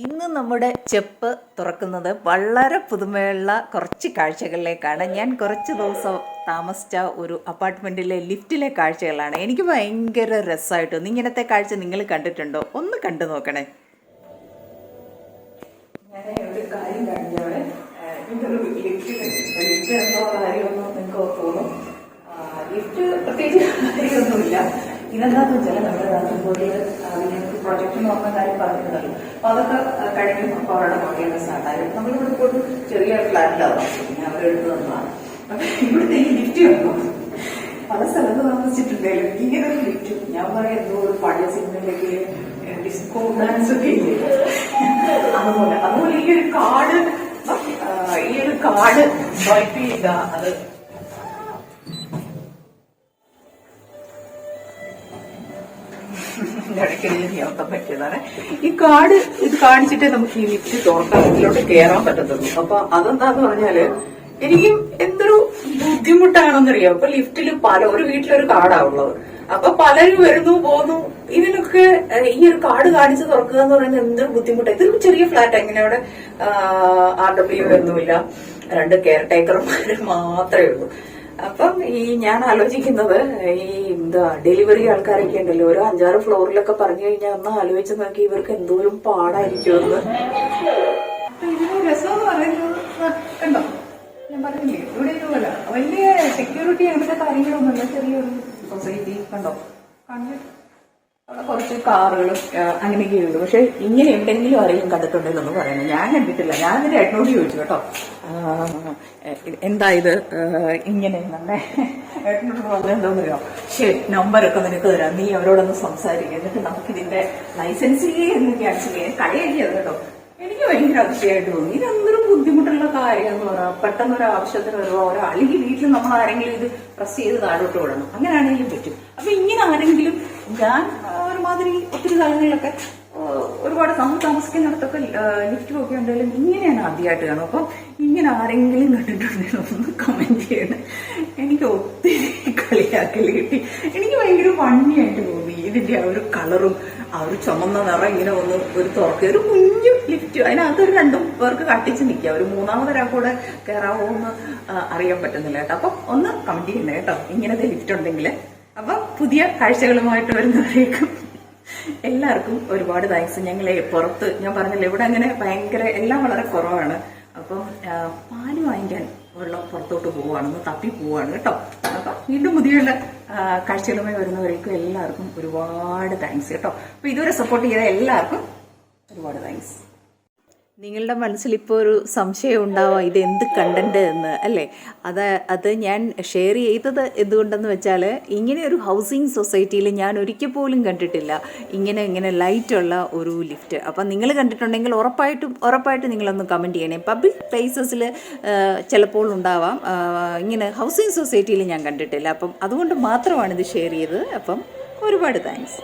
ഇന്ന് നമ്മുടെ ചെപ്പ് തുറക്കുന്നത് വളരെ പുതുമയുള്ള കുറച്ച് കാഴ്ചകളിലേക്കാണ്. ഞാൻ കുറച്ച് ദിവസം താമസിച്ച ഒരു അപ്പാർട്ട്മെൻറ്റിലെ ലിഫ്റ്റിലെ കാഴ്ചകളാണ്. എനിക്ക് ഭയങ്കര രസമായിട്ട് തോന്നി. ഇങ്ങനത്തെ കാഴ്ച നിങ്ങൾ കണ്ടിട്ടുണ്ടോ? ഒന്ന് കണ്ടു നോക്കണേ. ഞാൻ ഒരു കാര്യം കാണിച്ചോളെ. ഇതൊരു ലിഫ്റ്റ് എന്തോ കാര്യമൊന്നും നിങ്ങൾക്ക് തോന്നും. ലിഫ്റ്റ് പ്രത്യേകിച്ച് കാര്യമൊന്നുമില്ല. ഇതെന്താണെന്ന് വെച്ചാൽ നമ്മുടെ രാജ്യത്തോട് അതിലേക്ക് പ്രൊജക്ട് നോക്കുന്ന കാര്യം പറഞ്ഞിട്ടുണ്ടല്ലോ. അപ്പോൾ അതൊക്കെ കഴിഞ്ഞ് അവരുടെ നോക്കിയൊക്കെ സ്റ്റാർട്ടായി. നമ്മളിവിടെ ഇപ്പോൾ ഒരു ചെറിയ ഫ്ലാറ്റിലാണ് പിന്നെ അവരെടുത്ത് തന്നതാണ്. അപ്പം ഇവിടുത്തെ ഈ ലിഫ്റ്റ് വന്നു പല സ്ഥലത്ത് താമസിച്ചിട്ടുണ്ടെങ്കിലും ഇങ്ങനെ ഒരു ലിഫ്റ്റ് ഞാൻ പറയാം എന്തോ ഒരു പഴയ സിനിമയിലേക്ക് ഡിസ്കോ ഡാൻസ് ഒക്കെ ഇല്ലേ അതുപോലെ ഈ ഒരു കാർഡ് സ്വൈപ്പ് ചെയ്യുക. അത് ഇടയ്ക്കിടയിൽ നിയമത്തം പറ്റിയതാണ്. ഈ കാർഡ് ഇത് കാണിച്ചിട്ടേ നമുക്ക് ഈ ലിഫ്റ്റ് തുറക്കാൻ ഇതിലോട്ട് കയറാൻ പറ്റത്തുള്ളൂ. അപ്പൊ അതെന്താന്ന് പറഞ്ഞാല് എനിക്കും എന്തൊരു ബുദ്ധിമുട്ടാണെന്നറിയാം. ഇപ്പൊ ലിഫ്റ്റിൽ ഒരു വീട്ടിലൊരു കാർഡാ ഉള്ളത്. അപ്പൊ പലരും വരുന്നു പോകുന്നു. ഇതിനൊക്കെ ഈ ഒരു കാർഡ് കാണിച്ച് തുറക്കുക എന്ന് പറയുന്നത് എന്തൊരു ബുദ്ധിമുട്ടാണ്. ഇതൊരു ചെറിയ ഫ്ലാറ്റ്. എങ്ങനെ അവിടെ RW ഒന്നുമില്ല, 2 കെയർ ടേക്കർമാര് മാത്രമേ ഉള്ളൂ. അപ്പം ഞാൻ ആലോചിക്കുന്നത് ഡെലിവറി ആൾക്കാരൊക്കെ ഉണ്ടല്ലോ, ഒരു 5-6 ഫ്ലോറിലൊക്കെ പറഞ്ഞു കഴിഞ്ഞാൽ ഒന്ന് ആലോചിച്ച് നോക്കി ഇവർക്ക് എന്തോരം പാടായിരിക്കുമെന്ന്. ഇതിന് രസം എന്ന് പറയുന്നത് കണ്ടോ, ഞാൻ പറഞ്ഞില്ലേ ഇവിടെ ഇതുപോലെ വലിയ സെക്യൂരിറ്റി അങ്ങനത്തെ കാര്യങ്ങളൊന്നുമില്ല. ചെറിയൊരു സൊസൈറ്റി കണ്ടോ, അവിടെ കുറച്ച് കാറുകളും അങ്ങനെയൊക്കെ ഉള്ളു. പക്ഷെ ഇങ്ങനെ എവിടെയെങ്കിലും ആരെങ്കിലും കണ്ടിട്ടുണ്ടെന്നൊന്ന് പറയണം. ഞാൻ കണ്ടിട്ടില്ല. ഞാൻ ഇതിന്റെ ഏട്ടനോട് ചോദിച്ചു കേട്ടോ, എന്താ ഇത് ഇങ്ങനെ തന്നെ. ഏട്ടനോട് പറഞ്ഞെന്തോന്ന് അറിയാം, ശരി നമ്പരൊക്കെ നിനക്ക് തരാം, നീ അവരോടൊന്ന് സംസാരിക്കുക, എന്നിട്ട് നമുക്കിതിന്റെ ലൈസൻസ് എന്ന് ക്യാൻസൽ ചെയ്യാൻ കളയല്ലേ അത് കേട്ടോ. എനിക്ക് ഭയങ്കര അതിശയമായിട്ട് തോന്നി. ഇതെന്തൊരു ബുദ്ധിമുട്ടുള്ള കാര്യം എന്ന് പറയാം. പെട്ടെന്നൊരു ആവശ്യത്തിന് വരുമോ അല്ലെങ്കിൽ വീട്ടിൽ നമ്മൾ ആരെങ്കിലും ഇത് പ്രസ് ചെയ്ത് താഴോട്ട് വിടണം, അങ്ങനെയാണെങ്കിലും പറ്റും. അപ്പൊ ഇങ്ങനെ ആരെങ്കിലും ഞാൻ ഒരുമാതിരി ഒത്തിരി സ്ഥലങ്ങളിലൊക്കെ ഒരുപാട് താമസിക്കുന്നിടത്തൊക്കെ ലിഫ്റ്റ് ഒക്കെ ഉണ്ടെങ്കിലും ഇങ്ങനെയാണ് ആദ്യമായിട്ട് കാണും. അപ്പം ഇങ്ങനെ ആരെങ്കിലും കണ്ടിട്ടുണ്ടെങ്കിൽ ഒന്ന് കമന്റ് ചെയ്യണം. എനിക്ക് ഒത്തിരി കളിയാക്കൽ കിട്ടി. എനിക്ക് ഭയങ്കര ഭംഗിയായിട്ട് തോന്നി ഇതിന്റെ ആ ഒരു കളറും ആ ഒരു ചുമന്ന നിറം ഇങ്ങനെ ഒരു തുറക്കുക, ഒരു കുഞ്ഞു ലിഫ്റ്റ്. അതിനകത്തൊരു 2 പേർക്ക് കട്ടിച്ച് നിൽക്കുക. ഒരു 3ാമതൊരാൾ കൂടെ കയറാവോ എന്ന് അറിയാൻ പറ്റുന്നില്ല കേട്ടോ. അപ്പം ഒന്ന് കമന്റ് ചെയ്യണേ കേട്ടോ ഇങ്ങനത്തെ ലിഫ്റ്റ് ഉണ്ടെങ്കിൽ. അപ്പം പുതിയ കാഴ്ചകളുമായിട്ട് വരുന്നവരേക്കും എല്ലാവർക്കും ഒരുപാട് താങ്ക്സ്. ഞങ്ങളെ പുറത്ത് ഞാൻ പറഞ്ഞില്ല ഇവിടെ അങ്ങനെ ഭയങ്കര എല്ലാം വളരെ കുറവാണ്. അപ്പം പാല് വാങ്ങിക്കാൻ വെള്ളം പുറത്തോട്ട് പോവുകയാണെന്ന് തപ്പി പോവുകയാണ് കേട്ടോ. അപ്പം വീണ്ടും പുതിയ കാഴ്ചകളുമായി വരുന്നവരേക്കും എല്ലാവർക്കും ഒരുപാട് താങ്ക്സ് കേട്ടോ. അപ്പൊ ഇതുവരെ സപ്പോർട്ട് ചെയ്ത എല്ലാവർക്കും ഒരുപാട് താങ്ക്സ്. നിങ്ങളുടെ മനസ്സിലിപ്പോൾ ഒരു സംശയം ഉണ്ടാവാം ഇത് എന്ത് കണ്ടന്റ് എന്ന് അല്ലേ. അത് ഞാൻ ഷെയർ ചെയ്തത് എന്തുകൊണ്ടെന്ന് വെച്ചാൽ ഇങ്ങനെ ഒരു ഹൗസിംഗ് സൊസൈറ്റിയിൽ ഞാൻ ഒരിക്കൽ പോലും കണ്ടിട്ടില്ല ഇങ്ങനെ ലൈറ്റുള്ള ഒരു ലിഫ്റ്റ്. അപ്പം നിങ്ങൾ കണ്ടിട്ടുണ്ടെങ്കിൽ ഉറപ്പായിട്ട് നിങ്ങളൊന്ന് കമൻറ്റ് ചെയ്യണേ. പബ്ലിക് പ്ലേസസിൽ ചിലപ്പോൾ ഉണ്ടാവാം, ഇങ്ങനെ ഹൗസിംഗ് സൊസൈറ്റിയിൽ ഞാൻ കണ്ടിട്ടില്ല. അപ്പം അതുകൊണ്ട് മാത്രമാണ് ഇത് ഷെയർ ചെയ്തത്. അപ്പം ഒരുപാട് താങ്ക്സ്.